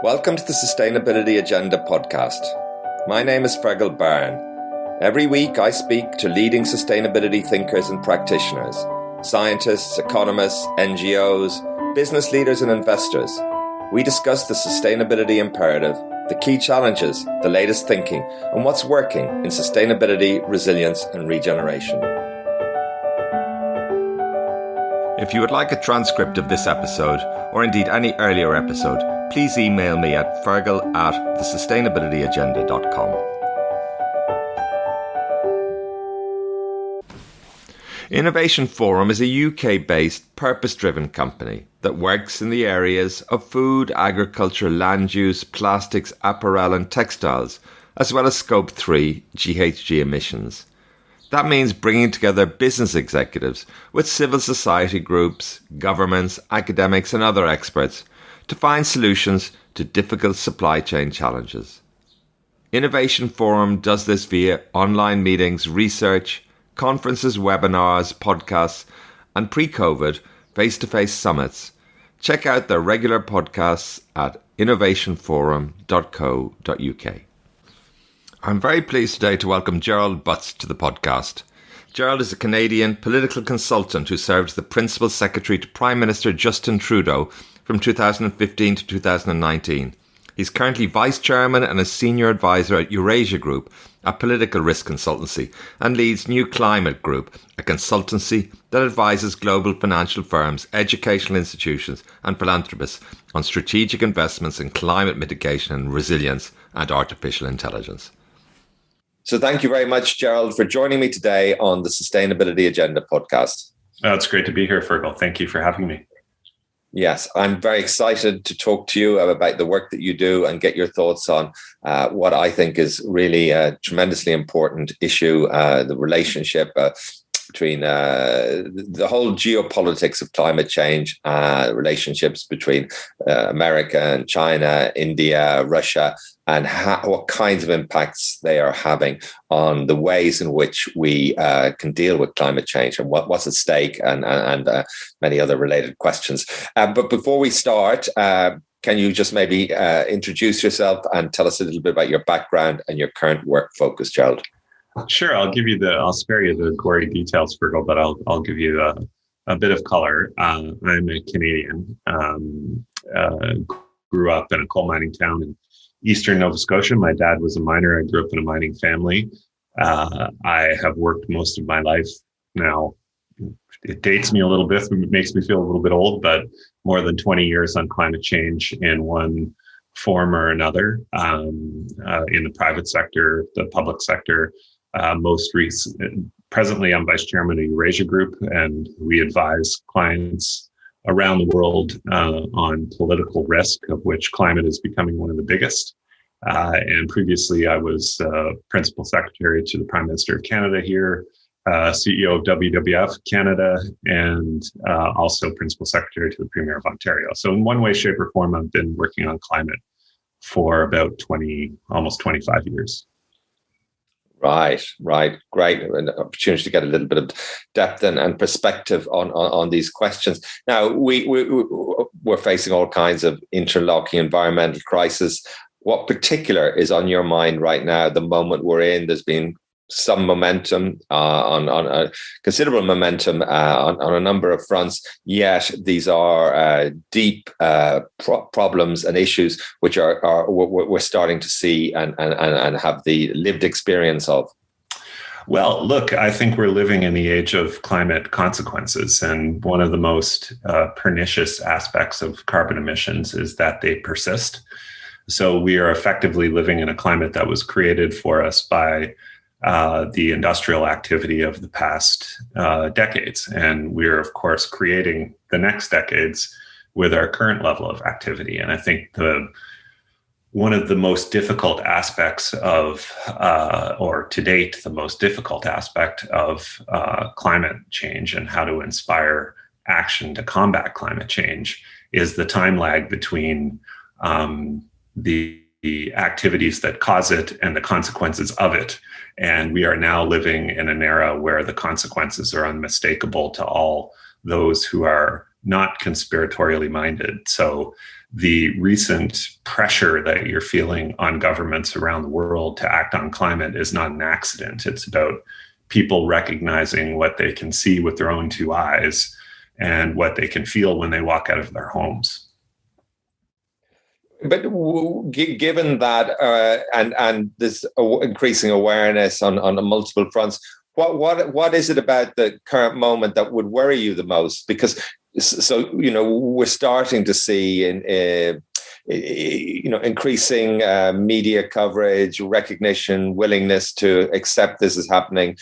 Welcome to the Sustainability Agenda podcast. My name is Fergal Byrne. Every week I speak to leading sustainability thinkers and practitioners, scientists, economists, NGOs, business leaders and investors. We discuss the sustainability imperative, the key challenges, the latest thinking, and what's working in sustainability, resilience and regeneration. If you would like a transcript of this episode, or indeed any earlier episode, please email me at fergal@thesustainabilityagenda.com. Innovation Forum is a UK-based, purpose-driven company that works in the areas of food, agriculture, land use, plastics, apparel and textiles, as well as Scope 3 GHG emissions. That means bringing together business executives with civil society groups, governments, academics and other experts to find solutions to difficult supply chain challenges. Innovation Forum does this via online meetings, research, conferences, webinars, podcasts, and pre-COVID face-to-face summits. Check out their regular podcasts at innovationforum.co.uk. I'm very pleased today to welcome Gerald Butts to the podcast. Gerald is a Canadian political consultant who served as the Principal Secretary to Prime Minister Justin Trudeau from 2015 to 2019. He's currently Vice Chairman and a Senior Advisor at Eurasia Group, a political risk consultancy, and leads New Climate Group, a consultancy that advises global financial firms, educational institutions and philanthropists on strategic investments in climate mitigation and resilience and artificial intelligence. So thank you very much, Gerald, for joining me today on the Sustainability Agenda podcast. It's great to be here, Fergal. Thank you for having me. Yes, I'm very excited to talk to you about the work that you do and get your thoughts on what I think is really a tremendously important issue, the relationship between the whole geopolitics of climate change, relationships between America and China, India, Russia, and what kinds of impacts they are having on the ways in which we can deal with climate change and what's at stake and many other related questions. But before we start, can you just maybe introduce yourself and tell us a little bit about your background and your current work focus, Gerald? Sure, I'll spare you the gory details, Fergal, but I'll give you a bit of color. I'm a Canadian, grew up in a coal mining town in eastern Nova Scotia. My dad was a miner. I grew up in a mining family. I have worked most of my life now. It dates me a little bit, it makes me feel a little bit old, but more than 20 years on climate change in one form or another, in the private sector, the public sector. Presently, I'm Vice Chairman of Eurasia Group, and we advise clients around the world on political risk, of which climate is becoming one of the biggest. And previously, I was Principal Secretary to the Prime Minister of Canada here, CEO of WWF Canada, and also Principal Secretary to the Premier of Ontario. So in one way, shape, or form, I've been working on climate for about almost 25 years. Right. Great. An opportunity to get a little bit of depth and perspective on these questions. Now, we're facing all kinds of interlocking environmental crises. What particular is on your mind right now, the moment we're in? There's been some momentum on a considerable momentum on a number of fronts, yet these are deep problems and issues which we're starting to see and have the lived experience of. Well, look, I think we're living in the age of climate consequences, and one of the most pernicious aspects of carbon emissions is that they persist. So we are effectively living in a climate that was created for us by the industrial activity of the past decades. And we're, of course, creating the next decades with our current level of activity. And I think one of the most difficult aspects of, or to date, the most difficult aspect of climate change and how to inspire action to combat climate change is the time lag between the activities that cause it and the consequences of it. And we are now living in an era where the consequences are unmistakable to all those who are not conspiratorially minded. So the recent pressure that you're feeling on governments around the world to act on climate is not an accident. It's about people recognizing what they can see with their own two eyes and what they can feel when they walk out of their homes. But given that and this increasing awareness on multiple fronts, what is it about the current moment that would worry you the most? Because we're starting to see increasing media coverage, recognition, willingness to accept this is happening.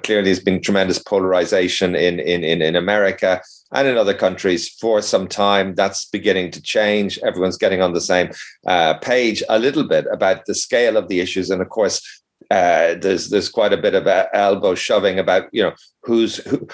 Clearly, there's been tremendous polarization in America and in other countries for some time. That's beginning to change. Everyone's getting on the same page a little bit about the scale of the issues, and of course, there's quite a bit of elbow shoving about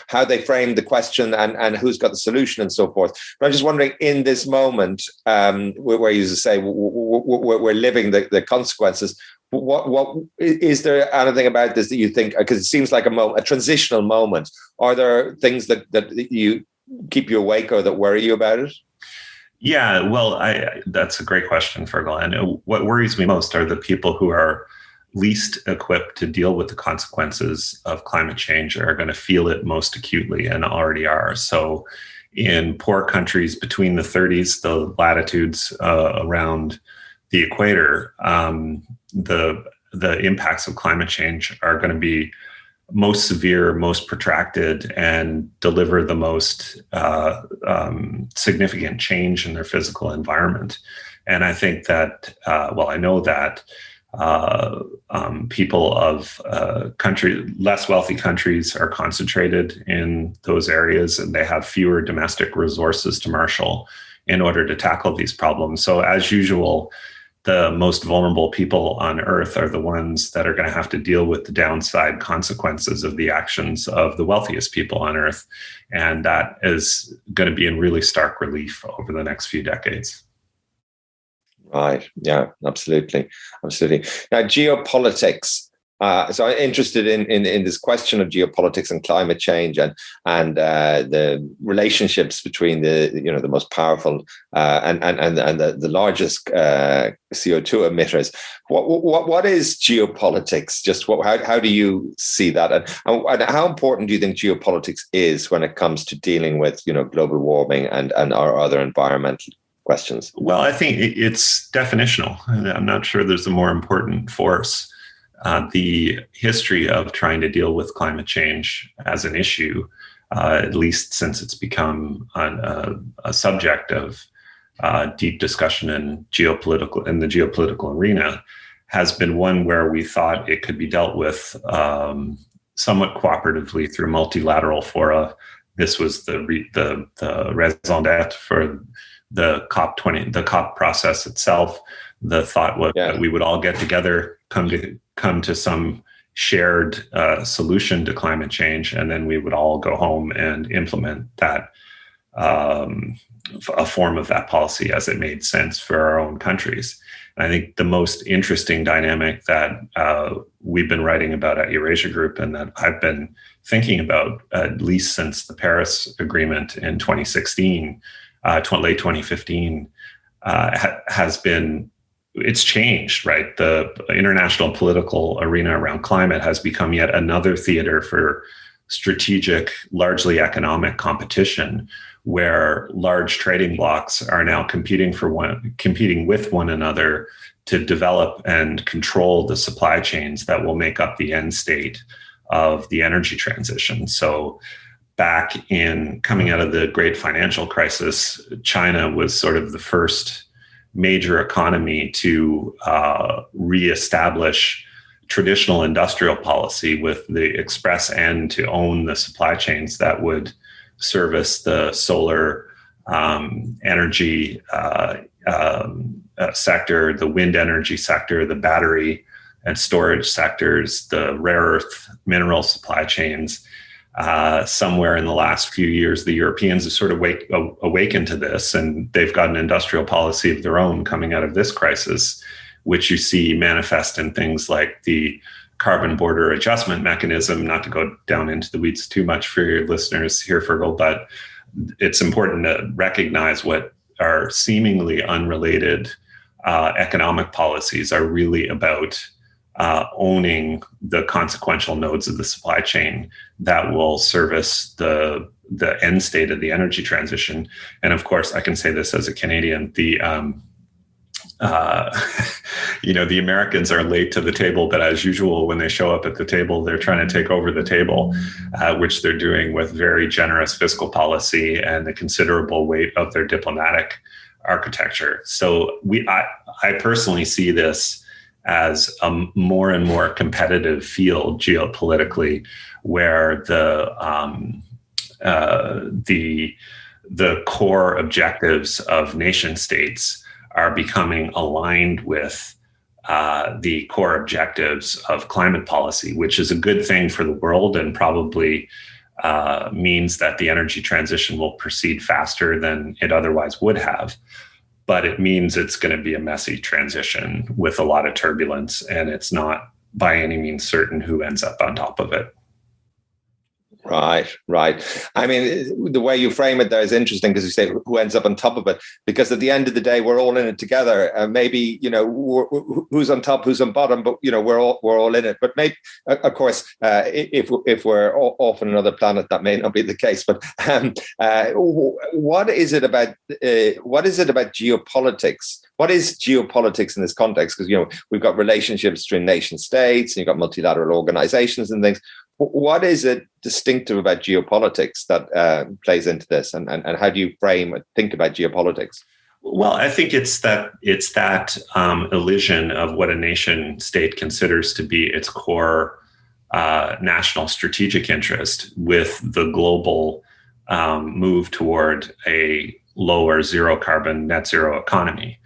how they frame the question and who's got the solution and so forth. But I'm just wondering, in this moment where you say we're living the consequences, what is there anything about this that you think, because it seems like a transitional moment? Are there things that you keep you awake or that worry you about it? Yeah, well, that's a great question, Fergal. And what worries me most are the people who are least equipped to deal with the consequences of climate change, are going to feel it most acutely and already are. So in poor countries between the 30s, the latitudes around the equator, the impacts of climate change are going to be most severe, most protracted, and deliver the most significant change in their physical environment. And I think that, I know that people of less wealthy countries are concentrated in those areas, and they have fewer domestic resources to marshal in order to tackle these problems. So as usual, the most vulnerable people on Earth are the ones that are going to have to deal with the downside consequences of the actions of the wealthiest people on Earth. And that is going to be in really stark relief over the next few decades. Right. Yeah, absolutely. Absolutely. Now, geopolitics. So I'm interested in this question of geopolitics and climate change and the relationships between the most powerful and the largest CO2 emitters. What is geopolitics? Just how do you see that, and how important do you think geopolitics is when it comes to dealing with global warming and our other environmental questions? Well, I think it's definitional. I'm not sure there's a more important force. The history of trying to deal with climate change as an issue, at least since it's become a subject of deep discussion in the geopolitical arena, has been one where we thought it could be dealt with somewhat cooperatively through multilateral fora. This was the raison d'être for the COP process itself. The thought was that we would all get together, come to some shared solution to climate change, and then we would all go home and implement that a form of that policy as it made sense for our own countries. And I think the most interesting dynamic that we've been writing about at Eurasia Group, and that I've been thinking about at least since the Paris Agreement in 2016, late 2015, has been, it's changed, right? The international political arena around climate has become yet another theater for strategic, largely economic competition, where large trading blocs are now competing with one another to develop and control the supply chains that will make up the end state of the energy transition. So back in coming out of the great financial crisis, China was sort of the first major economy to reestablish traditional industrial policy with the express end to own the supply chains that would service the solar energy sector, the wind energy sector, the battery and storage sectors, the rare earth mineral supply chains. Somewhere in the last few years, the Europeans have sort of awakened to this, and they've got an industrial policy of their own coming out of this crisis, which you see manifest in things like the carbon border adjustment mechanism. Not to go down into the weeds too much for your listeners here, Fergal, but it's important to recognize what are seemingly unrelated economic policies are really about owning the consequential nodes of the supply chain that will service the end state of the energy transition. And of course, I can say this as a Canadian, the Americans are late to the table, but as usual, when they show up at the table, they're trying to take over the table, which they're doing with very generous fiscal policy and the considerable weight of their diplomatic architecture. So I personally see this as a more and more competitive field geopolitically, where the core objectives of nation states are becoming aligned with the core objectives of climate policy, which is a good thing for the world and probably means that the energy transition will proceed faster than it otherwise would have. But it means it's going to be a messy transition with a lot of turbulence, and it's not by any means certain who ends up on top of it. Right. I mean, the way you frame it there is interesting, because you say who ends up on top of it, because at the end of the day, we're all in it together. Maybe, who's on top, who's on bottom, but, we're all in it. But maybe, of course, if we're off on another planet, that may not be the case. But what is it about geopolitics? What is geopolitics in this context? Because, we've got relationships between nation states, and you've got multilateral organizations and things. What is it distinctive about geopolitics that plays into this, and how do you think about geopolitics? Well, I think it's that elision of what a nation state considers to be its core national strategic interest with the global move toward a lower zero carbon net zero economy.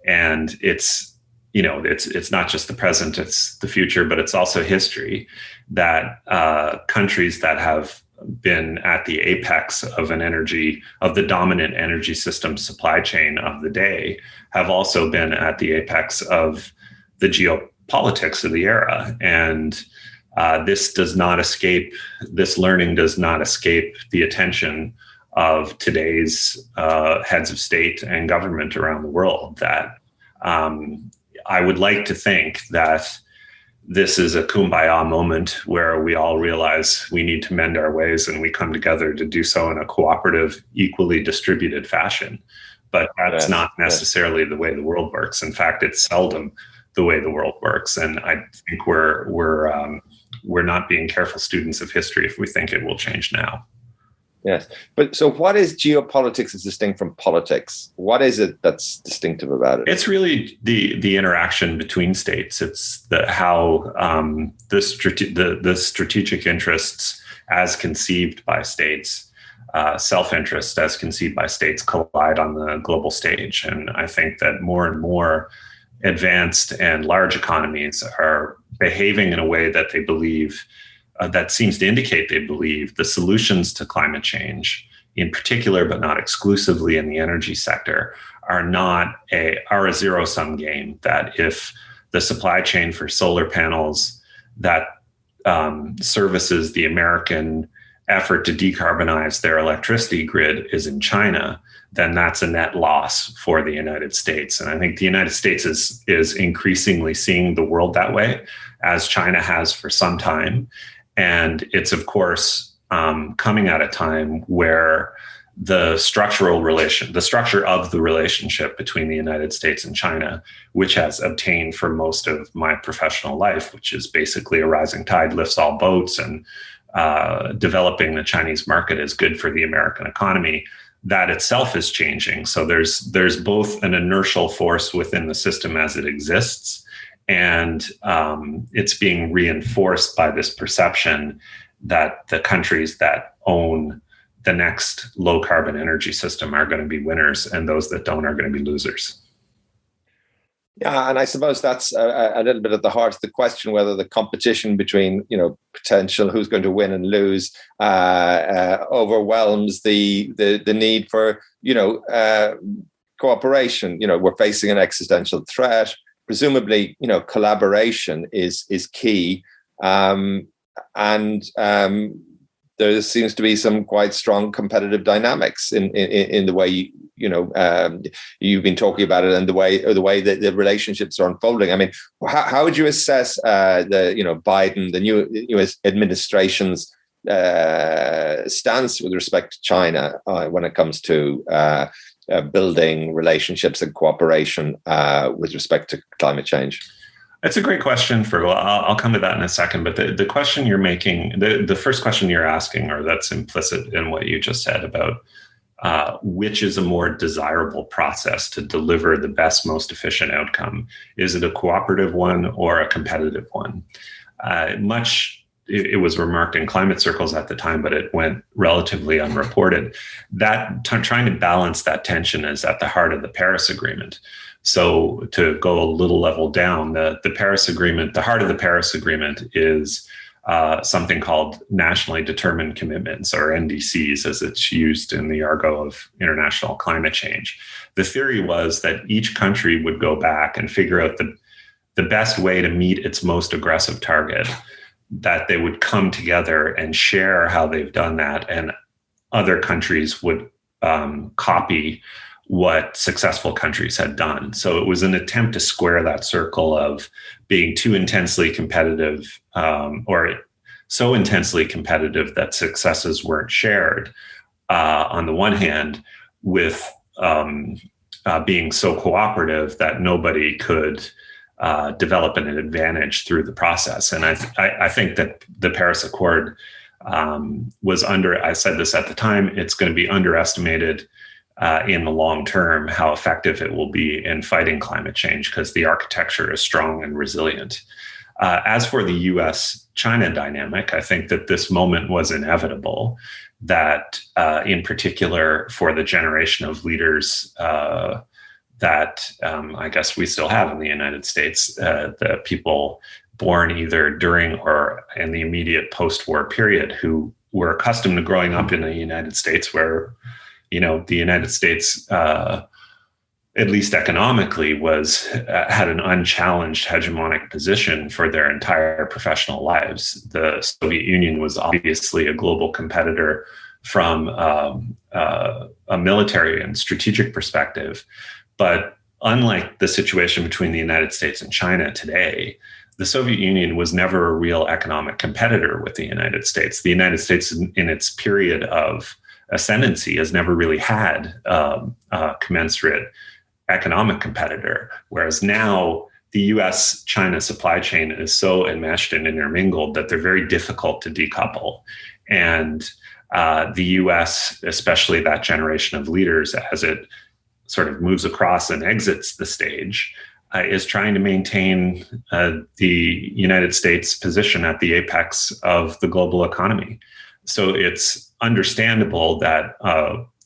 And it's not just the present, it's the future, but it's also history, that countries that have been at the apex of the dominant energy system supply chain of the day have also been at the apex of the geopolitics of the era. And this learning does not escape the attention of today's heads of state and government around the world. That I would like to think that this is a kumbaya moment where we all realize we need to mend our ways, and we come together to do so in a cooperative, equally distributed fashion. But that's not necessarily the way the world works. In fact, it's seldom the way the world works. And I think we're not being careful students of history if we think it will change now. Yes. But so what is geopolitics as distinct from politics? What is it that's distinctive about it? It's really the interaction between states. It's how the strategic interests as conceived by states, self-interest as conceived by states, collide on the global stage. And I think that more and more advanced and large economies are behaving in a way that they believe that seems to indicate they believe the solutions to climate change, in particular, but not exclusively in the energy sector, are a zero-sum game. That if the supply chain for solar panels that services the American effort to decarbonize their electricity grid is in China, then that's a net loss for the United States. And I think the United States is increasingly seeing the world that way, as China has for some time. And it's, of course, coming at a time where the structure of the relationship between the United States and China, which has obtained for most of my professional life, which is basically a rising tide lifts all boats, and developing the Chinese market is good for the American economy, that itself is changing. So there's both an inertial force within the system as it exists, and it's being reinforced by this perception that the countries that own the next low carbon energy system are going to be winners, and those that don't are going to be losers. Yeah, and I suppose that's a little bit at the heart of the question, whether the competition between, potential who's going to win and lose overwhelms the need for, cooperation. We're facing an existential threat. Presumably, collaboration is key. there seems to be some quite strong competitive dynamics in the way you've been talking about it, and the way that the relationships are unfolding. I mean, how would you assess the Biden, the new U.S. administration's stance with respect to China when it comes to building relationships and cooperation with respect to climate change? That's a great question, Fergal. I'll come to that in a second. But the question you're making, the first question you're asking, or that's implicit in what you just said about which is a more desirable process to deliver the best, most efficient outcome. Is it a cooperative one or a competitive one? It was remarked in climate circles at the time, but it went relatively unreported. That trying to balance that tension is at the heart of the Paris Agreement. So to go a little level down, the Paris Agreement, the heart of the Paris Agreement is something called nationally determined commitments, or NDCs, as it's used in the argot of international climate change. The theory was that each country would go back and figure out the best way to meet its most aggressive target, that they would come together and share how they've done that, and other countries would copy what successful countries had done. So it was an attempt to square that circle of being too intensely competitive, or so intensely competitive that successes weren't shared on the one hand, with being so cooperative that nobody could develop an advantage through the process. And I think that the Paris Accord was I said this at the time, it's going to be underestimated in the long term how effective it will be in fighting climate change, because the architecture is strong and resilient. As for the US-China dynamic, I think that this moment was inevitable, that in particular for the generation of leaders that I guess we still have in the United States, the people born either during or in the immediate post-war period, who were accustomed to growing up in the United States, where the United States, at least economically, had an unchallenged hegemonic position for their entire professional lives. The Soviet Union was obviously a global competitor from a military and strategic perspective. But unlike the situation between the United States and China today, the Soviet Union was never a real economic competitor with the United States. The United States, in its period of ascendancy, has never really had a commensurate economic competitor, whereas now the US-China supply chain is so enmeshed and intermingled that they're very difficult to decouple. And the US, especially that generation of leaders, as it sort of moves across and exits the stage, is trying to maintain the United States' position at the apex of the global economy. So it's understandable that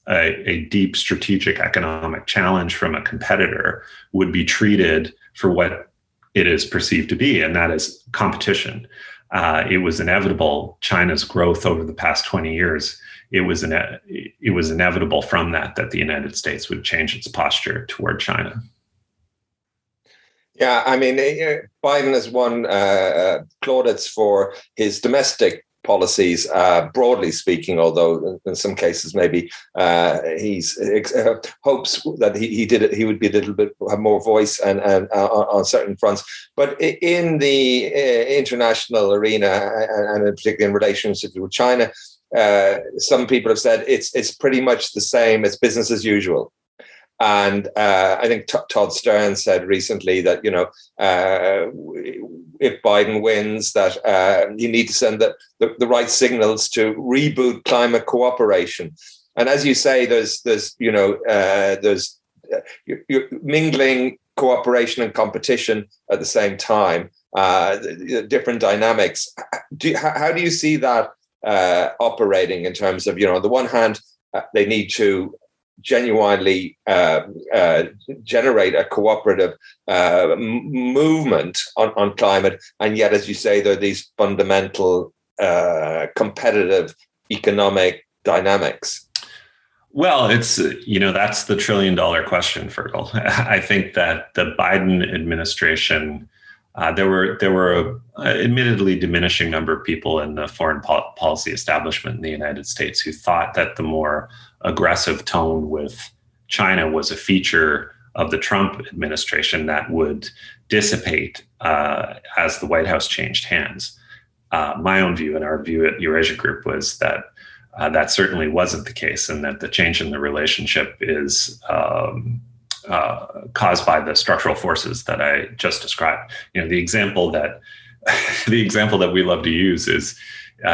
a deep strategic economic challenge from a competitor would be treated for what it is perceived to be, and that is competition. It was inevitable. China's growth over the past 20 years, it was inevitable from that the United States would change its posture toward China. Yeah, I mean, Biden has won plaudits for his domestic policies, broadly speaking, although in some cases maybe he's hopes that he would be a little bit have more voice and on certain fronts. But in the international arena, and particularly in relationship with China, some people have said it's pretty much the same. It's business as usual. And I think Todd Stern said recently that, if Biden wins, that you need to send the right signals to reboot climate cooperation. And as you say, you're mingling cooperation and competition at the same time, different dynamics. How do you see that operating in terms of, on the one hand, they need to genuinely generate a cooperative movement on climate, and yet, as you say, there are these fundamental competitive economic dynamics? Well, it's that's the $1 trillion question, Fergal. I think that the Biden administration There were a admittedly diminishing number of people in the foreign policy establishment in the United States who thought that the more aggressive tone with China was a feature of the Trump administration that would dissipate as the White House changed hands. My own view and our view at Eurasia Group was that that certainly wasn't the case, and that the change in the relationship is caused by the structural forces that I just described. The example that we love to use is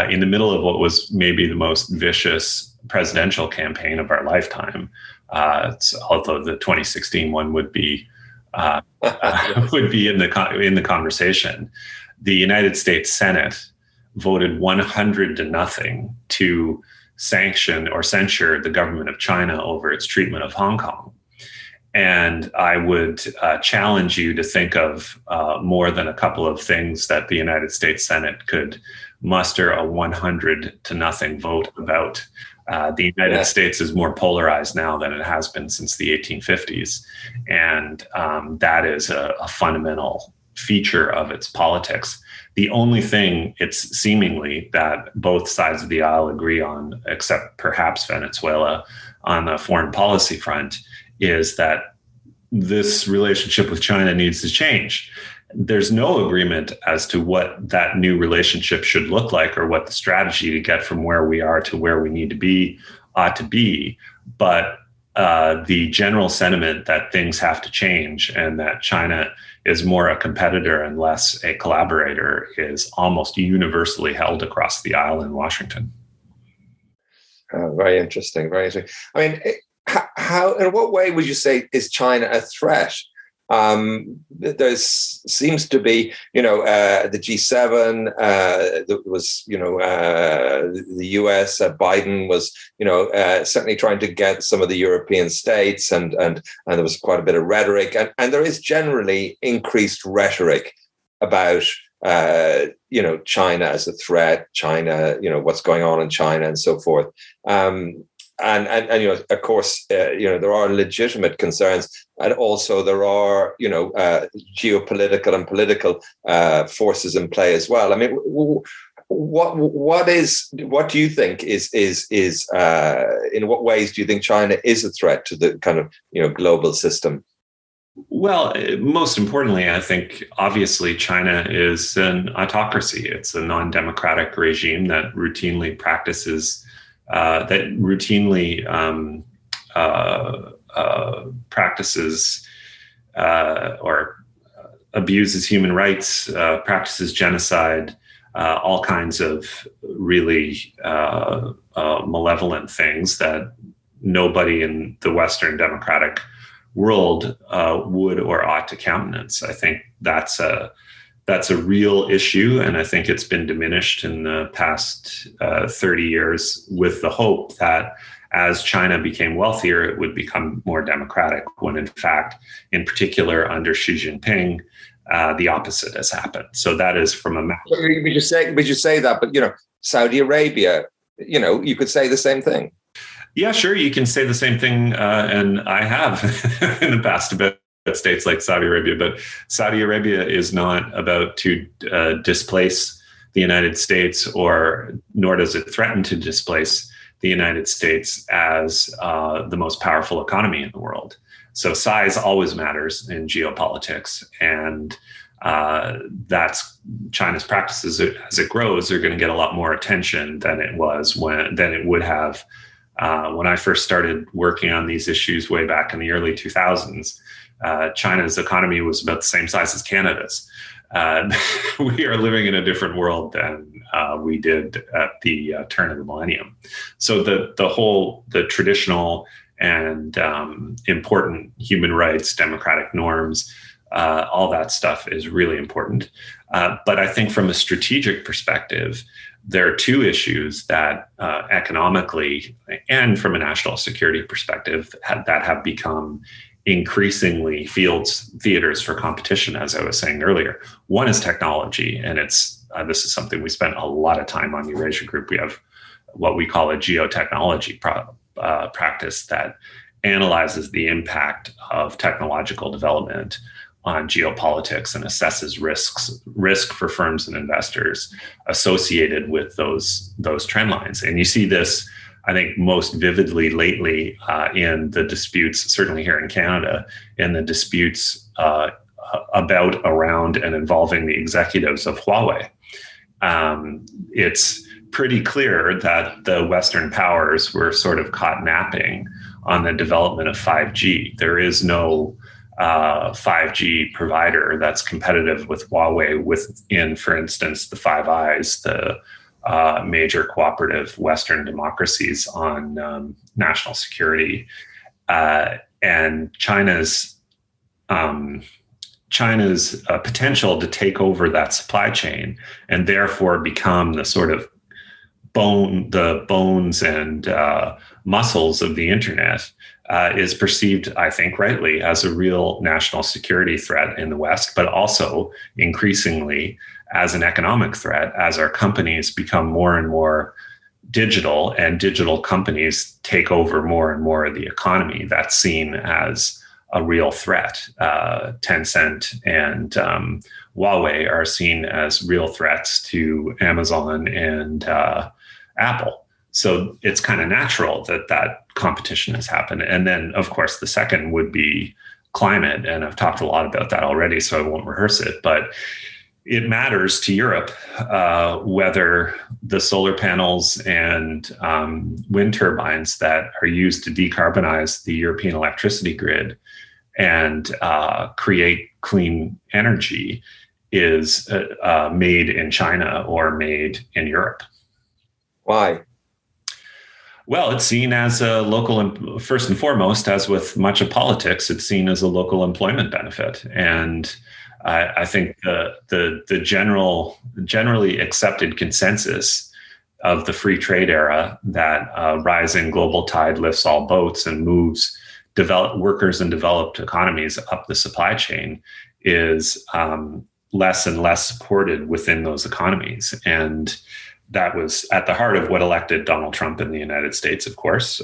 in the middle of what was maybe the most vicious presidential campaign of our lifetime. Although the 2016 one would be in the conversation. The United States Senate voted 100-0 to sanction or censure the government of China over its treatment of Hong Kong. And I would challenge you to think of more than a couple of things that the United States Senate could muster a 100-0 vote about. The United States is more polarized now than it has been since the 1850s. And that is a fundamental feature of its politics. The only thing it's seemingly that both sides of the aisle agree on, except perhaps Venezuela, on the foreign policy front, is that this relationship with China needs to change. There's no agreement as to what that new relationship should look like or what the strategy to get from where we are to where we need to be ought to be. But the general sentiment that things have to change and that China is more a competitor and less a collaborator is almost universally held across the aisle in Washington. Very interesting. Very interesting. I mean, how, in what way would you say is China a threat? There seems to be, the G7. There was, the US. Biden was, certainly trying to get some of the European states, and there was quite a bit of rhetoric, and there is generally increased rhetoric about, China as a threat, China, what's going on in China, and so forth. And of course, there are legitimate concerns, and also there are, geopolitical and political forces in play as well. I mean, what do you think is in what ways do you think China is a threat to the kind of global system? Well, most importantly, I think obviously China is an autocracy. It's a non-democratic regime that routinely practices or abuses human rights, practices genocide, all kinds of really malevolent things that nobody in the Western democratic world would or ought to countenance. I think that's a real issue, and I think it's been diminished in the past 30 years with the hope that as China became wealthier, it would become more democratic, when in fact, in particular under Xi Jinping, the opposite has happened. So that is from a... Would you say that, but Saudi Arabia, you could say the same thing. Yeah, sure, you can say the same thing, and I have in the past about states like Saudi Arabia, but Saudi Arabia is not about to displace the United States, nor does it threaten to displace the United States as the most powerful economy in the world. So size always matters in geopolitics, and that's China's practices as it grows are going to get a lot more attention than it would have when I first started working on these issues way back in the early 2000s. China's economy was about the same size as Canada's. We are living in a different world than we did at the turn of the millennium. So the traditional and important human rights, democratic norms, all that stuff is really important. But I think from a strategic perspective, there are two issues that economically and from a national security perspective that have become increasingly theaters for competition, as I was saying earlier. One is technology, and this is something we spent a lot of time on Eurasia Group. We have what we call a geotechnology practice that analyzes the impact of technological development on geopolitics and assesses risk for firms and investors associated with those trend lines. And you see this, I think, most vividly lately in the disputes, certainly here in Canada, in the disputes about, around, and involving the executives of Huawei. It's pretty clear that the Western powers were sort of caught napping on the development of 5G. There is no 5G provider that's competitive with Huawei within, for instance, the Five Eyes, the major cooperative Western democracies on national security, and China's potential to take over that supply chain and therefore become the sort of bones and muscles of the internet is perceived, I think, rightly, as a real national security threat in the West, but also increasingly as an economic threat as our companies become more and more digital and digital companies take over more and more of the economy. That's seen as a real threat. Tencent and Huawei are seen as real threats to Amazon and Apple. So it's kind of natural that competition has happened. And then, of course, the second would be climate. And I've talked a lot about that already, so I won't rehearse it. But it matters to Europe whether the solar panels and wind turbines that are used to decarbonize the European electricity grid and create clean energy is made in China or made in Europe. Why? Well, it's seen as a local, first and foremost, as with much of politics, it's seen as a local employment benefit. And I think the generally accepted consensus of the free trade era that rising global tide lifts all boats and moves developed workers in developed economies up the supply chain is less and less supported within those economies. And that was at the heart of what elected Donald Trump in the United States, of course.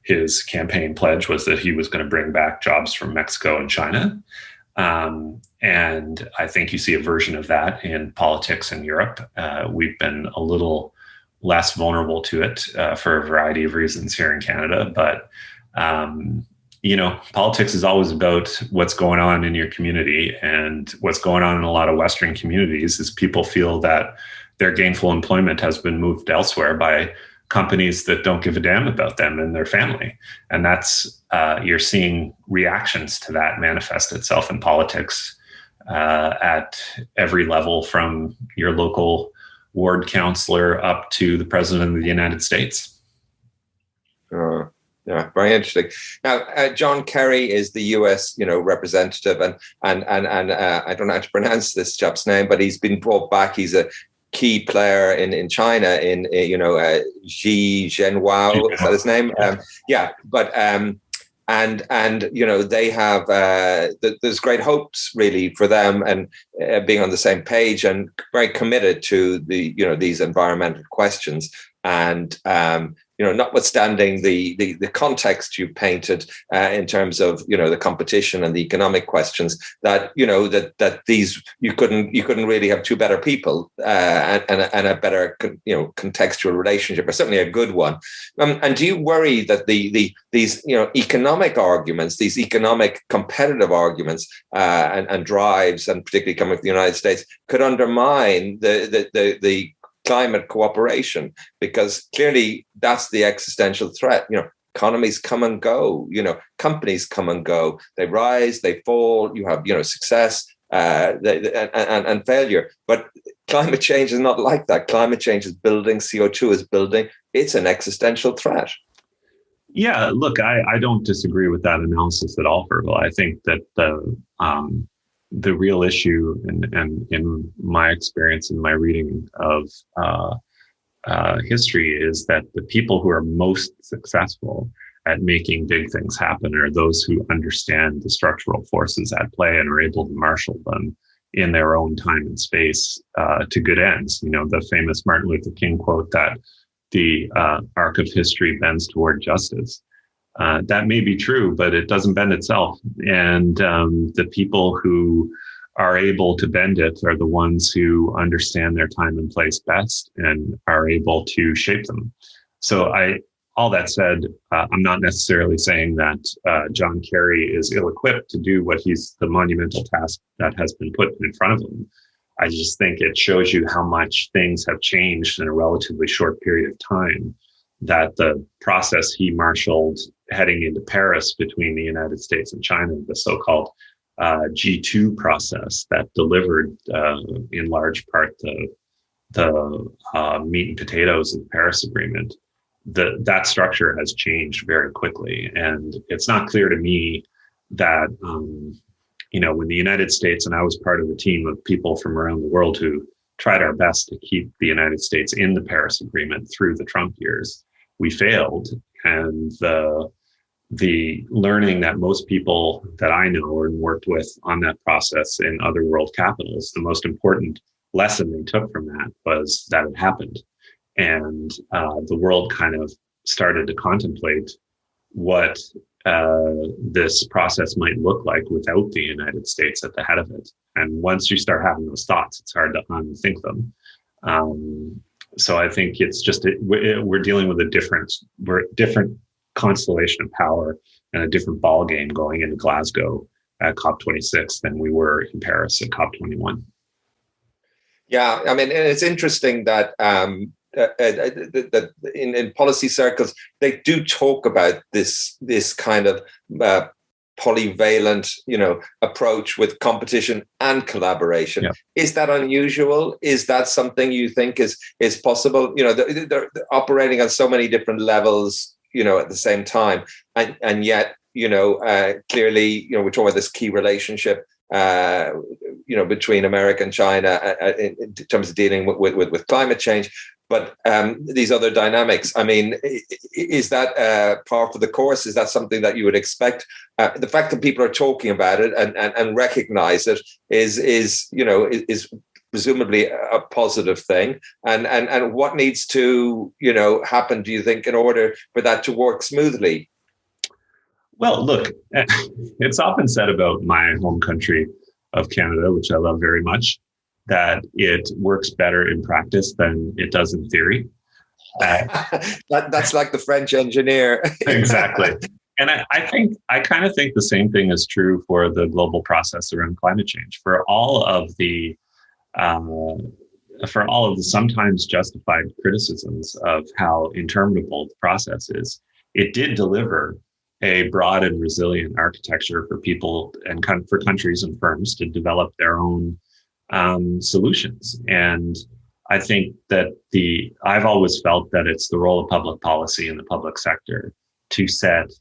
His campaign pledge was that he was going to bring back jobs from Mexico and China. And I think you see a version of that in politics in Europe. We've been a little less vulnerable to it for a variety of reasons here in Canada. But, politics is always about what's going on in your community. And what's going on in a lot of Western communities is people feel that their gainful employment has been moved elsewhere by companies that don't give a damn about them and their family. And that's, you're seeing reactions to that manifest itself in politics at every level, from your local ward councillor up to the president of the United States. Yeah, very interesting. Now, John Kerry is the U.S. representative, and I don't know how to pronounce this chap's name, but he's been brought back. He's a key player in China in Xi Zhenhao, is that his name? They have there's great hopes really for them, and being on the same page and very committed to these environmental questions. And notwithstanding the context you painted in terms of the competition and the economic questions, that that these you couldn't really have two better people and a better contextual relationship, or certainly a good one. And do you worry that these economic arguments, these economic competitive arguments and drives, and particularly coming from the United States, could undermine the climate cooperation? Because clearly that's the existential threat. Economies come and go, companies come and go, they rise, they fall, you have success and failure. But climate change is not like that. Climate change is building, CO2 is building. It's an existential threat. Yeah, look, I don't disagree with that analysis at all, Fergal. I think that the real issue, and in my experience and my reading of history, is that the people who are most successful at making big things happen are those who understand the structural forces at play and are able to marshal them in their own time and space to good ends. The famous Martin Luther King quote that the arc of history bends toward justice. That may be true, but it doesn't bend itself. And the people who are able to bend it are the ones who understand their time and place best and are able to shape them. So all that said, I'm not necessarily saying that John Kerry is ill-equipped to do the monumental task that has been put in front of him. I just think it shows you how much things have changed in a relatively short period of time, that the process he marshaled heading into Paris between the United States and China, the so-called G2 process that delivered in large part the meat and potatoes of the Paris Agreement, that structure has changed very quickly. And it's not clear to me that, when the United States, and I was part of a team of people from around the world who tried our best to keep the United States in the Paris Agreement through the Trump years, we failed. And the learning that most people that I know and worked with on that process in other world capitals, the most important lesson they took from that was that it happened. And the world kind of started to contemplate what this process might look like without the United States at the head of it. And once you start having those thoughts, it's hard to unthink them. So I think it's just we're dealing with a different constellation of power and a different ball game going into Glasgow at COP26 than we were in Paris at COP21. Yeah, I mean, it's interesting that that in policy circles they do talk about this kind of polyvalent, approach with competition and collaboration. Yeah. Is that unusual? Is that something you think is possible? They're operating on so many different levels, at the same time, and yet, clearly, we're talking about this key relationship, between America and China in terms of dealing with climate change. But these other dynamics, I mean, is that part of the course? Is that something that you would expect? The fact that people are talking about it and recognize it is presumably a positive thing. And what needs to, happen, do you think, in order for that to work smoothly? Well, look, it's often said about my home country of Canada, which I love very much, that it works better in practice than it does in theory. That's like the French engineer. Exactly. And I kind of think the same thing is true for the global process around climate change. For all of the sometimes justified criticisms of how interminable the process is, it did deliver a broad and resilient architecture for people and for countries and firms to develop their own solutions. And I think that I've always felt that it's the role of public policy in the public sector to set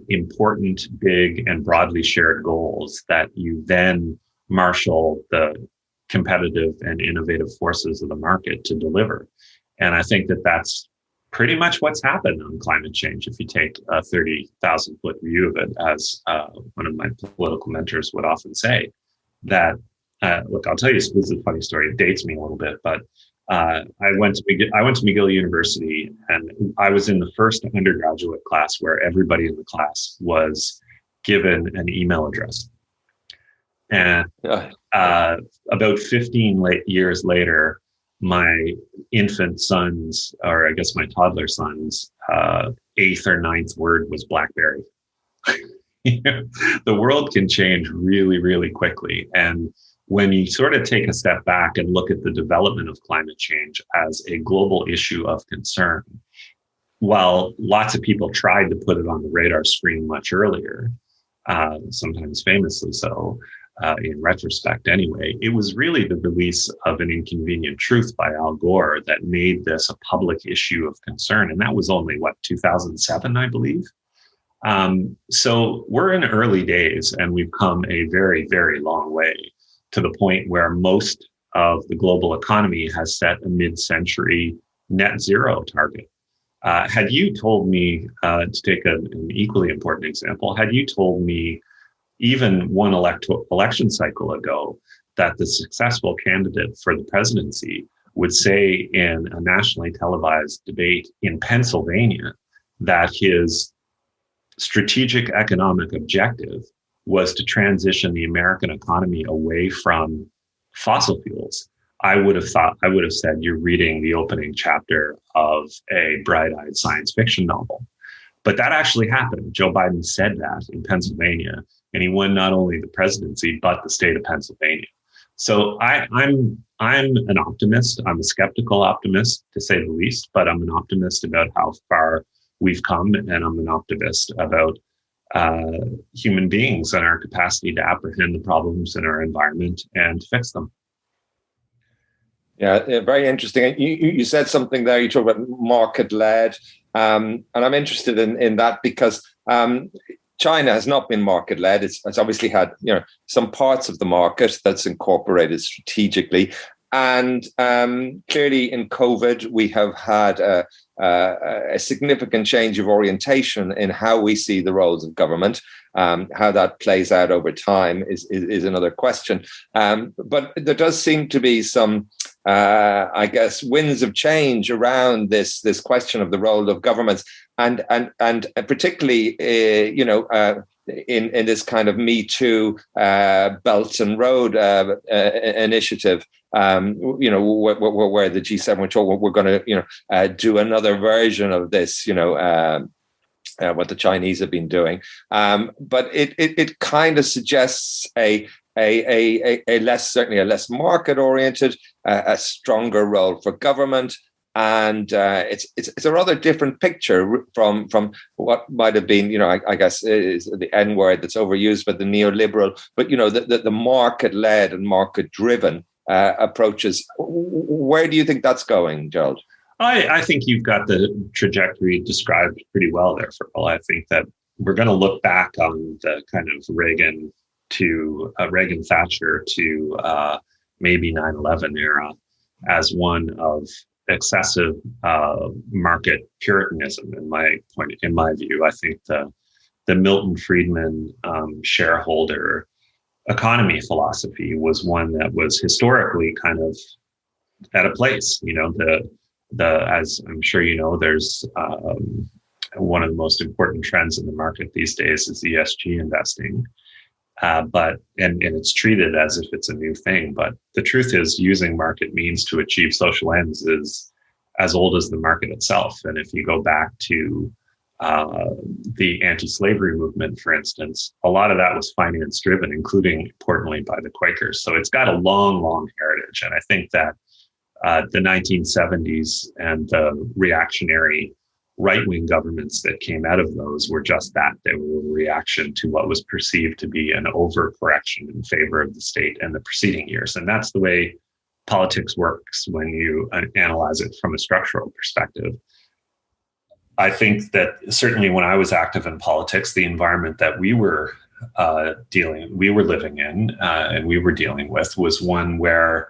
important, big, and broadly shared goals that you then marshal the competitive and innovative forces of the market to deliver. And I think that that's pretty much what's happened on climate change. If you take a 30,000 foot view of it, as one of my political mentors would often say, that look, I'll tell you, this is a funny story. It dates me a little bit, but I went to McGill University, and I was in the first undergraduate class where everybody in the class was given an email address. And about 15 years later, my infant son's, or I guess my toddler son's, 8th or 9th word was BlackBerry. The world can change really, really quickly. And when you sort of take a step back and look at the development of climate change as a global issue of concern, while lots of people tried to put it on the radar screen much earlier, sometimes famously so, in retrospect anyway, it was really the release of An Inconvenient Truth by Al Gore that made this a public issue of concern. And that was only, 2007, I believe? So we're in early days, and we've come a very, very long way to the point where most of the global economy has set a mid-century net zero target. Had you told me, to take an equally important example, had you told me even one election cycle ago that the successful candidate for the presidency would say in a nationally televised debate in Pennsylvania that his strategic economic objective was to transition the American economy away from fossil fuels, I would have said you're reading the opening chapter of a bright-eyed science fiction novel. But that actually happened. Joe Biden said that in Pennsylvania, and he won not only the presidency, but the state of Pennsylvania. So I'm an optimist. I'm a skeptical optimist, to say the least, but I'm an optimist about how far we've come, and I'm an optimist about human beings and our capacity to apprehend the problems in our environment and fix them. Yeah, very interesting. You said something there. You talk about market-led, and I'm interested in that because China has not been market-led. It's obviously had some parts of the market that's incorporated strategically, and clearly in COVID we have had a significant change of orientation in how we see the roles of government. How that plays out over time is another question. But there does seem to be some, I guess, winds of change around this question of the role of governments, and particularly, in this kind of Me Too Belt and Road initiative. Where the G7 were told we're going to do another version of this, what the Chinese have been doing, but it kind of suggests a less market oriented, a stronger role for government, and it's a rather different picture from what might have been, I guess is the N word that's overused, but the neoliberal, but the market led and market driven approaches. Where do you think that's going, Gerald? I think you've got the trajectory described pretty well there, Fergal. I think that we're going to look back on the kind of Reagan Thatcher to maybe 9/11 era as one of excessive market puritanism. In my view, I think the Milton Friedman shareholder economy philosophy was one that was historically kind of at a place. As I'm sure there's one of the most important trends in the market these days is ESG investing, but it's treated as if it's a new thing. But the truth is, using market means to achieve social ends is as old as the market itself. And if you go back to the anti-slavery movement, for instance, a lot of that was finance driven, including, importantly, by the Quakers. So it's got a long, long heritage. And I think that the 1970s and the reactionary right-wing governments that came out of those were just that. They were a reaction to what was perceived to be an overcorrection in favor of the state in the preceding years. And that's the way politics works when you analyze it from a structural perspective. I think that certainly when I was active in politics, the environment that we were living in and we were dealing with was one where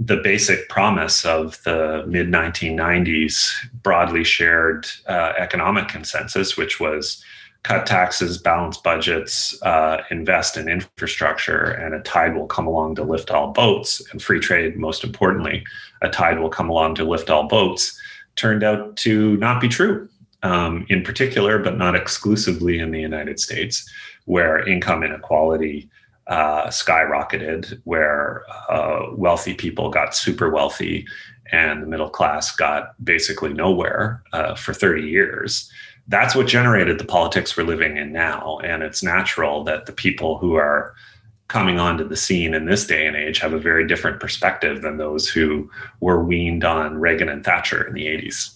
the basic promise of the mid-1990s broadly shared economic consensus, which was cut taxes, balance budgets, invest in infrastructure, and a tide will come along to lift all boats, and free trade, most importantly, a tide will come along to lift all boats, turned out to not be true, in particular, but not exclusively in the United States, where income inequality skyrocketed, where wealthy people got super wealthy and the middle class got basically nowhere for 30 years. That's what generated the politics we're living in now. And it's natural that the people who are coming onto the scene in this day and age have a very different perspective than those who were weaned on Reagan and Thatcher in the 80s.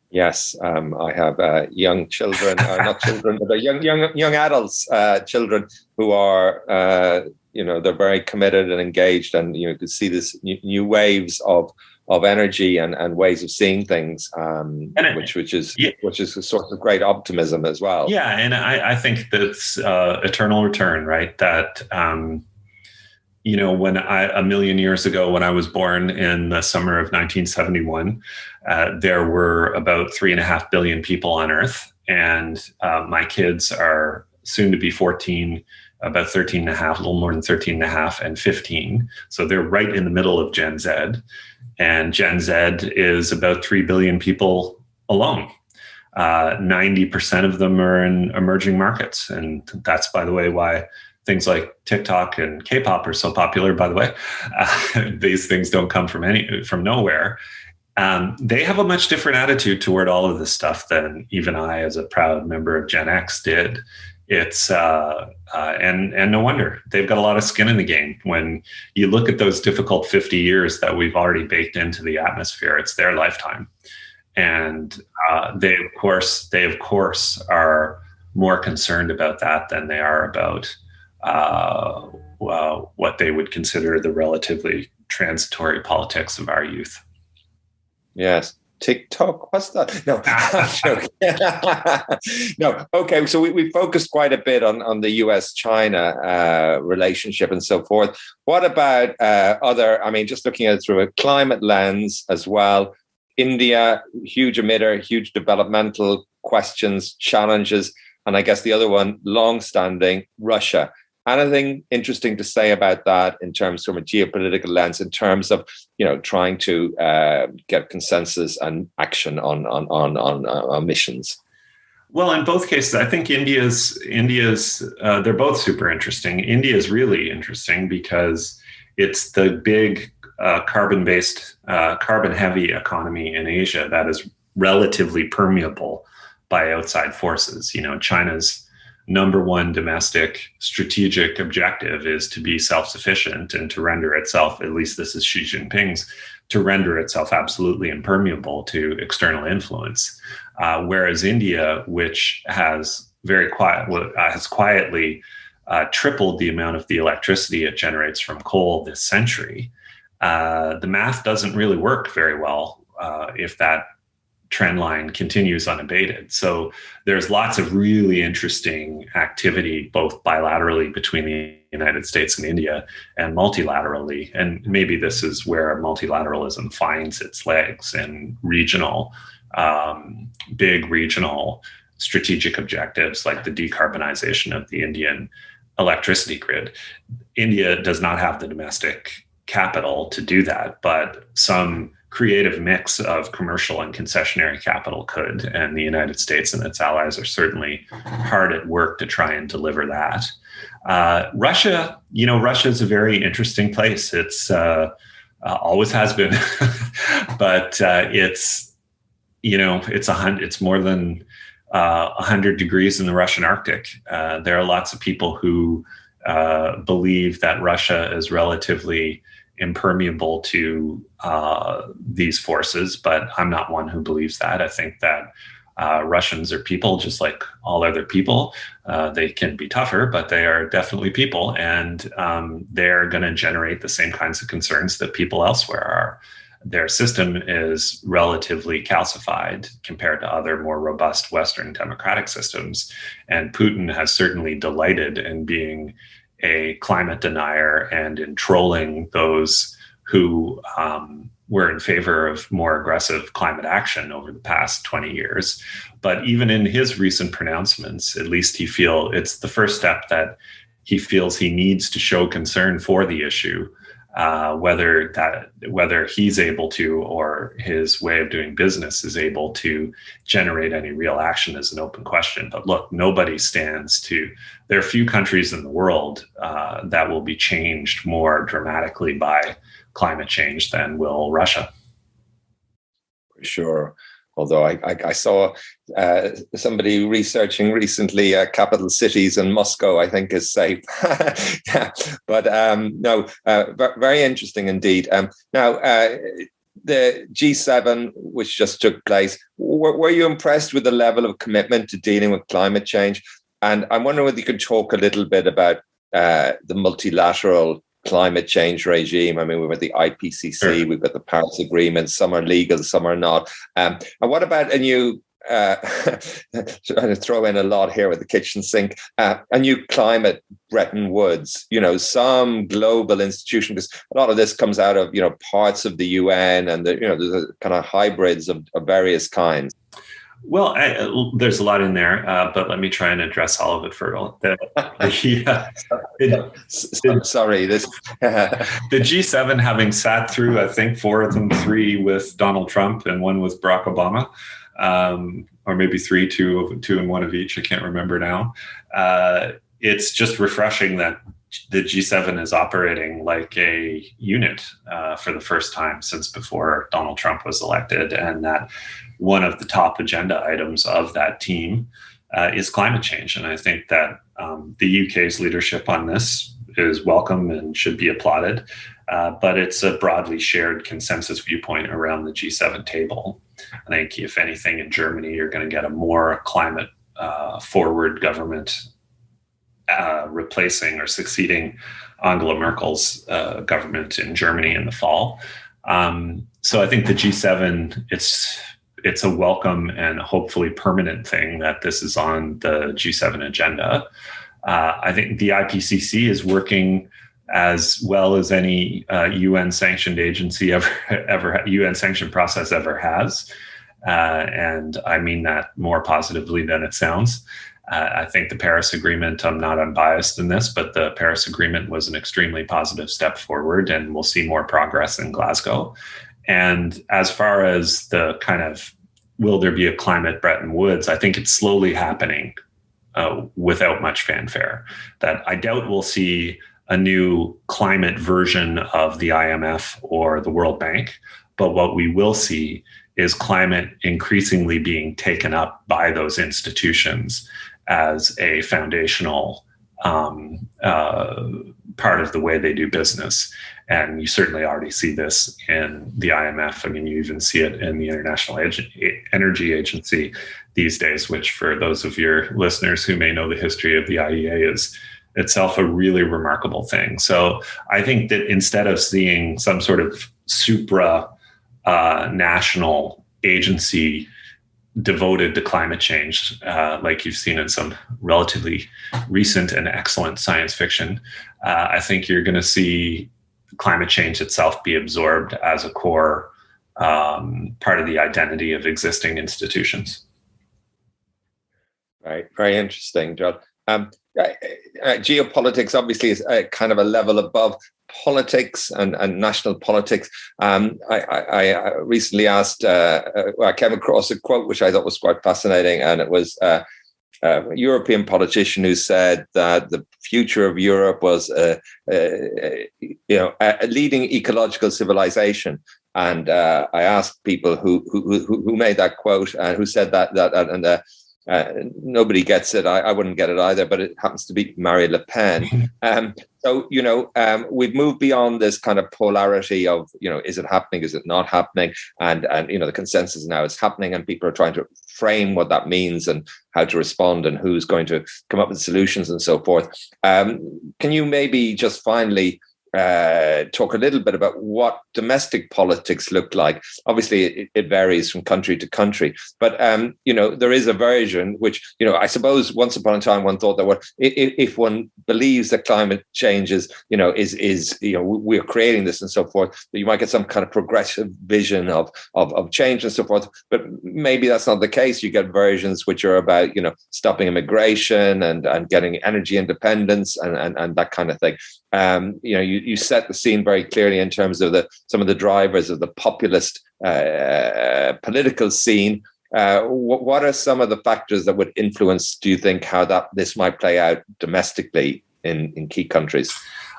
Yes, I have young children, not children, but young adults, children who are, they're very committed and engaged, and you can see this new waves of energy and ways of seeing things, which is a source of great optimism as well. Yeah, and I think that's eternal return, right? That when a million years ago, when I was born in the summer of 1971, there were about 3.5 billion people on Earth. And my kids are soon to be 14, about 13 and a half, a little more than 13 and a half, and 15. So they're right in the middle of Gen Z. And Gen Z is about 3 billion people alone. 90% of them are in emerging markets. And that's, by the way, why things like TikTok and K-pop are so popular, by the way. These things don't come from nowhere. They have a much different attitude toward all of this stuff than even I, as a proud member of Gen X, did. It's and no wonder they've got a lot of skin in the game. When you look at those difficult 50 years that we've already baked into the atmosphere, it's their lifetime, and they of course are more concerned about that than they are about what they would consider the relatively transitory politics of our youth. Yes. TikTok? What's that? No, I'm joking. No. Okay. So we focused quite a bit on the US-China relationship and so forth. What about just looking at it through a climate lens as well? India, huge emitter, huge developmental questions, challenges. And I guess the other one, long-standing, Russia. Anything interesting to say about that in terms from a geopolitical lens, in terms of trying to get consensus and action on missions? Well, in both cases, I think India's they're both super interesting. India is really interesting because it's the big carbon-based, carbon-heavy economy in Asia that is relatively permeable by outside forces. China's number one domestic strategic objective is to be self-sufficient and to render itself, at least this is Xi Jinping's, to render itself absolutely impermeable to external influence. Whereas India, which has quietly tripled the amount of the electricity it generates from coal this century, the math doesn't really work very well if that trend line continues unabated. So there's lots of really interesting activity, both bilaterally between the United States and India and multilaterally. And maybe this is where multilateralism finds its legs in big regional strategic objectives like the decarbonization of the Indian electricity grid. India does not have the domestic capital to do that, but some creative mix of commercial and concessionary capital could, and the United States and its allies are certainly hard at work to try and deliver that. Russia is a very interesting place. It's always has been, but it's more than 100 degrees in the Russian Arctic. There are lots of people who believe that Russia is relatively impermeable to these forces, but I'm not one who believes that. I think that Russians are people just like all other people. They can be tougher, but they are definitely people, and they're going to generate the same kinds of concerns that people elsewhere are. Their system is relatively calcified compared to other more robust Western democratic systems, and Putin has certainly delighted in being a climate denier and in trolling those who were in favor of more aggressive climate action over the past 20 years. But even in his recent pronouncements, at least it's the first step that he feels he needs to show concern for the issue. Whether he's able to, or his way of doing business is able to generate any real action, is an open question. But look, there are few countries in the world that will be changed more dramatically by climate change than will Russia. For sure. Although I saw somebody researching recently capital cities, and Moscow, I think, is safe. Yeah, but very interesting indeed. Now, the G7, which just took place, were you impressed with the level of commitment to dealing with climate change? And I'm wondering whether you could talk a little bit about the multilateral climate change regime. I mean, we've got the IPCC, sure. We've got the Paris Agreement. Some are legal, some are not. And what about a new, trying to throw in a lot here with the kitchen sink, a new climate Bretton Woods, some global institution, because a lot of this comes out of, parts of the UN and the kind of hybrids of various kinds. Well, there's a lot in there, but let me try and address all of it for Sorry, this the G7, having sat through, I think 4 of them, 3 with Donald Trump and 1 with Barack Obama, or maybe three, two and one of each. I can't remember now. It's just refreshing that the G7 is operating like a unit for the first time since before Donald Trump was elected, and that one of the top agenda items of that team is climate change. And I think that the UK's leadership on this is welcome and should be applauded, but it's a broadly shared consensus viewpoint around the G7 table. I think if anything, in Germany, you're going to get a more climate forward government replacing or succeeding Angela Merkel's government in Germany in the fall. So I think the G7, it's a welcome and hopefully permanent thing that this is on the G7 agenda. I think the IPCC is working as well as any UN sanctioned agency ever UN sanctioned process ever has. And I mean that more positively than it sounds. I think the Paris Agreement, I'm not unbiased in this, but the Paris Agreement was an extremely positive step forward, and we'll see more progress in Glasgow. And as far as the kind of, will there be a climate Bretton Woods, I think it's slowly happening without much fanfare. That I doubt we'll see a new climate version of the IMF or the World Bank, but what we will see is climate increasingly being taken up by those institutions as a foundational part of the way they do business. And you certainly already see this in the IMF. I mean, you even see it in the International Energy Agency these days, which for those of your listeners who may know the history of the IEA is itself a really remarkable thing. So I think that instead of seeing some sort of national agency devoted to climate change, like you've seen in some relatively recent and excellent science fiction, I think you're going to see climate change itself be absorbed as a core part of the identity of existing institutions. Right. Very interesting, John. Geopolitics obviously is kind of a level above politics and national politics. I recently asked, I came across a quote which I thought was quite fascinating, and it was a European politician who said that the future of Europe was a leading ecological civilization. And I asked people who made that quote and who said that nobody gets it. I wouldn't get it either, but it happens to be Marine Le Pen. So, we've moved beyond this kind of polarity of, is it happening? Is it not happening? And the consensus now is happening, and people are trying to frame what that means and how to respond and who's going to come up with solutions and so forth. Can you maybe just finally talk a little bit about what domestic politics look like? Obviously, it varies from country to country, but there is a version which, I suppose once upon a time one thought that if one believes that climate change is we're creating this and so forth, that you might get some kind of progressive vision of change and so forth. But maybe that's not the case. You get versions which are about stopping immigration and getting energy independence and that kind of thing. You set the scene very clearly in terms of some of the drivers of the populist political scene. What are some of the factors that would influence, do you think, how this might play out domestically in key countries?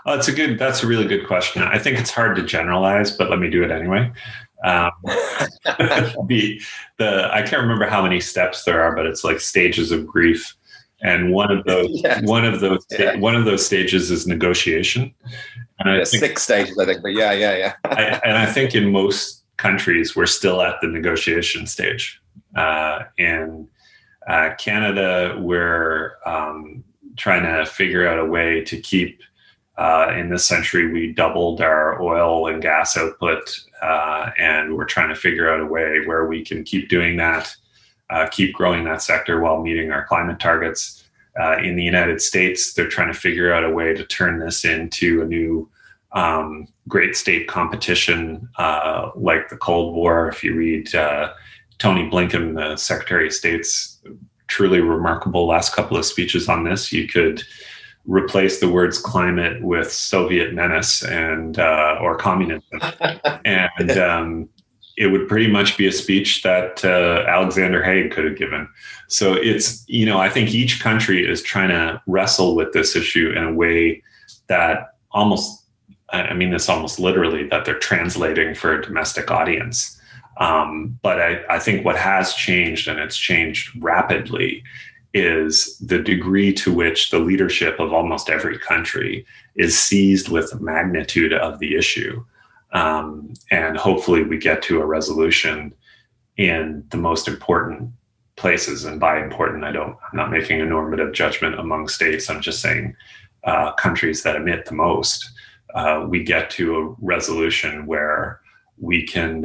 Oh, that's a really good question. I think it's hard to generalize, but let me do it anyway. I can't remember how many steps there are, but it's like stages of grief. And one of those stages is negotiation. And I think 6 stages, I think. But yeah. I think in most countries we're still at the negotiation stage. In Canada, we're trying to figure out a way to keep. In this century, we doubled our oil and gas output, and we're trying to figure out a way where we can keep doing that. Keep growing that sector while meeting our climate targets. In the United States, they're trying to figure out a way to turn this into a new great state competition like the Cold War. If you read Tony Blinken, the Secretary of State's truly remarkable last couple of speeches on this, you could replace the words climate with Soviet menace and or communism. And it would pretty much be a speech that Alexander Haig could have given. So it's, I think each country is trying to wrestle with this issue in a way that I mean this almost literally, that they're translating for a domestic audience. But I think what has changed, and it's changed rapidly, is the degree to which the leadership of almost every country is seized with the magnitude of the issue. And hopefully we get to a resolution in the most important places. And by important, I'm not making a normative judgment among states. I'm just saying countries that emit the most. We get to a resolution where we can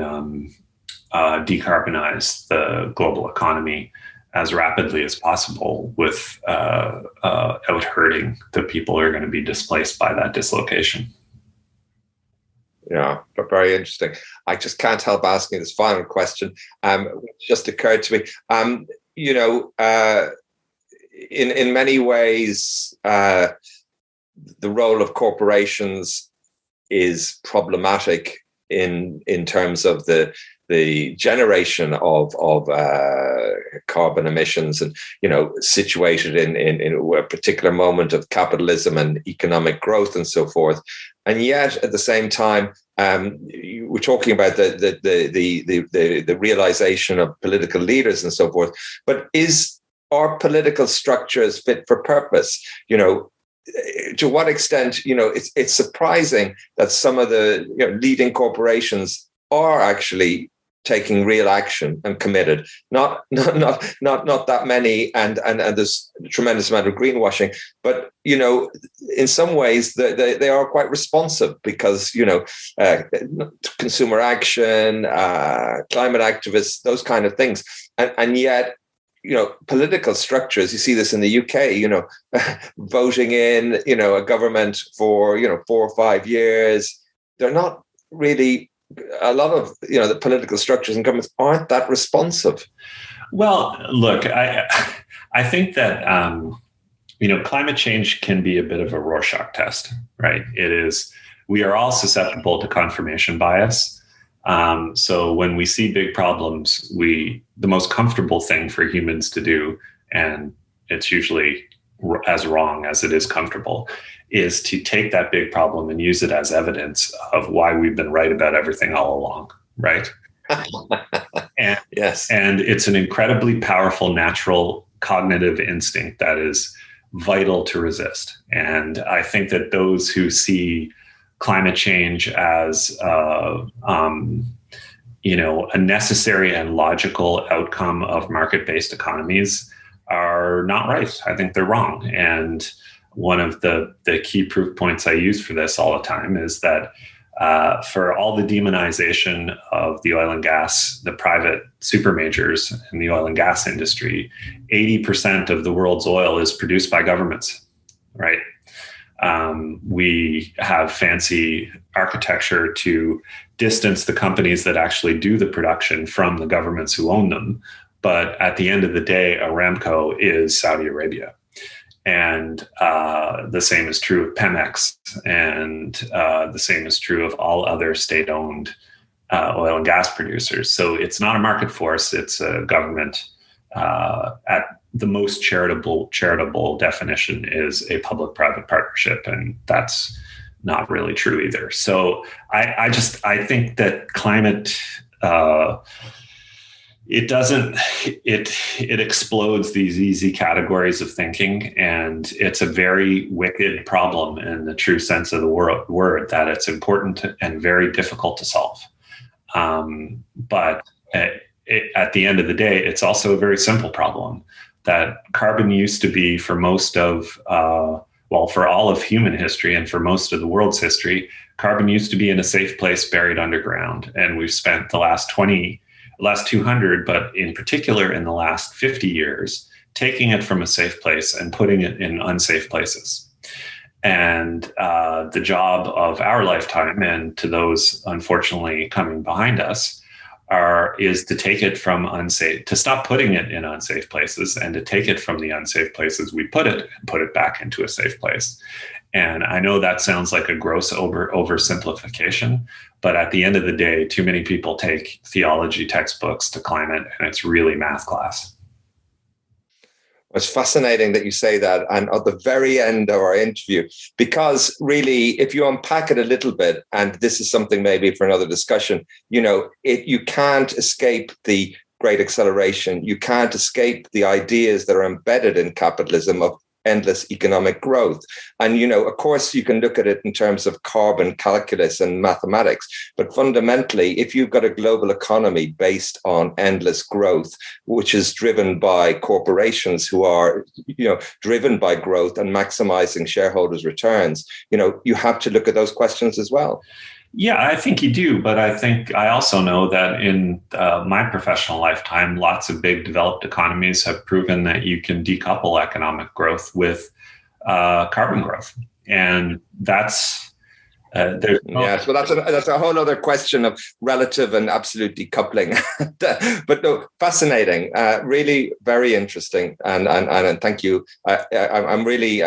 decarbonize the global economy as rapidly as possible without hurting the people who are going to be displaced by that dislocation. Yeah, but very interesting. I just can't help asking this final question. Which just occurred to me. In many ways, the role of corporations is problematic in terms of the generation of carbon emissions, and situated in a particular moment of capitalism and economic growth and so forth. And yet, at the same time, we're talking about the realization of political leaders and so forth. But are political structures fit for purpose? To what extent? It's surprising that some of the leading corporations are actually taking real action and committed. Not that many, and there's a tremendous amount of greenwashing. But in some ways they are quite responsive, because consumer action, climate activists, those kind of things, and yet political structures. You see this in the UK. Voting in a government for 4 or 5 years. They're not really. A lot of the political structures and governments aren't that responsive. Well, look, I think that climate change can be a bit of a Rorschach test, right? It is. We are all susceptible to confirmation bias. So when we see big problems, the most comfortable thing for humans to do, and it's usually as wrong as it is comfortable, is to take that big problem and use it as evidence of why we've been right about everything all along, right? And, yes. And it's an incredibly powerful natural cognitive instinct that is vital to resist. And I think that those who see climate change as a necessary and logical outcome of market-based economies are not right. I think they're wrong. And one of the key proof points I use for this all the time is that for all the demonization of the oil and gas, the private super majors in the oil and gas industry, 80% of the world's oil is produced by governments, right? We have fancy architecture to distance the companies that actually do the production from the governments who own them. But at the end of the day, Aramco is Saudi Arabia. And the same is true of Pemex, and the same is true of all other state-owned oil and gas producers. So it's not a market force; it's a government. At the most charitable definition is a public-private partnership, and that's not really true either. So I think that climate. It explodes these easy categories of thinking, and it's a very wicked problem in the true sense of the word, that it's important and very difficult to solve. But at the end of the day, it's also a very simple problem, that carbon used to be, for most of, for all of human history and for most of the world's history, carbon used to be in a safe place buried underground. And we've spent the last 200, but in particular in the last 50 years, taking it from a safe place and putting it in unsafe places. And the job of our lifetime, and to those unfortunately coming behind us, is to take it from unsafe, to stop putting it in unsafe places, and to take it from the unsafe places we put it and put it back into a safe place. And I know that sounds like a gross oversimplification, but at the end of the day, too many people take theology textbooks to climate, and it's really math class. It's fascinating that you say that, and at the very end of our interview, because really, if you unpack it a little bit, and this is something maybe for another discussion, you can't escape the great acceleration. You can't escape the ideas that are embedded in capitalism of endless economic growth. And, of course, you can look at it in terms of carbon calculus and mathematics. But fundamentally, if you've got a global economy based on endless growth, which is driven by corporations who are, driven by growth and maximizing shareholders' returns, you have to look at those questions as well. Yeah, I think you do. But I also know that in my professional lifetime, lots of big developed economies have proven that you can decouple economic growth with carbon growth. And that's yes, well, that's a whole other question of relative and absolute decoupling. But no, fascinating, really very interesting, and thank you. I'm really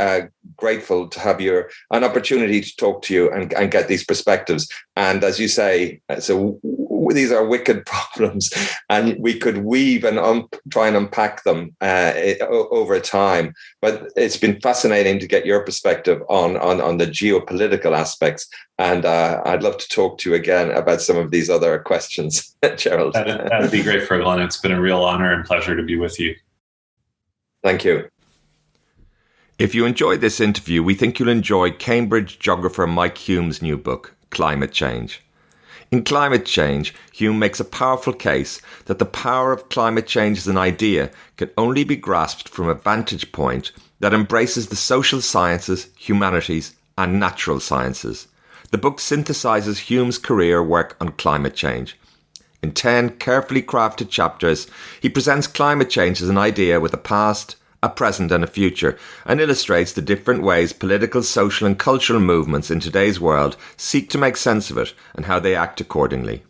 grateful to have an opportunity to talk to you and get these perspectives. And as you say, so these are wicked problems, and we could weave and try and unpack them over time. But it's been fascinating to get your perspective on the geopolitical aspects. And I'd love to talk to you again about some of these other questions, Gerald. That'd be great, Fergal. It's been a real honor and pleasure to be with you. Thank you. If you enjoyed this interview, we think you'll enjoy Cambridge geographer Mike Hume's new book, Climate Change. In Climate Change, Hume makes a powerful case that the power of climate change as an idea can only be grasped from a vantage point that embraces the social sciences, humanities, and natural sciences. The book synthesizes Hume's career work on climate change. In 10 carefully crafted chapters, he presents climate change as an idea with a past, a present and a future, and illustrates the different ways political, social and cultural movements in today's world seek to make sense of it and how they act accordingly.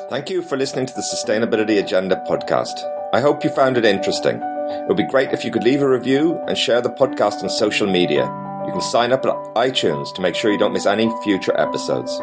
Thank you for listening to the Sustainability Agenda podcast. I hope you found it interesting. It would be great if you could leave a review and share the podcast on social media. You can sign up at iTunes to make sure you don't miss any future episodes.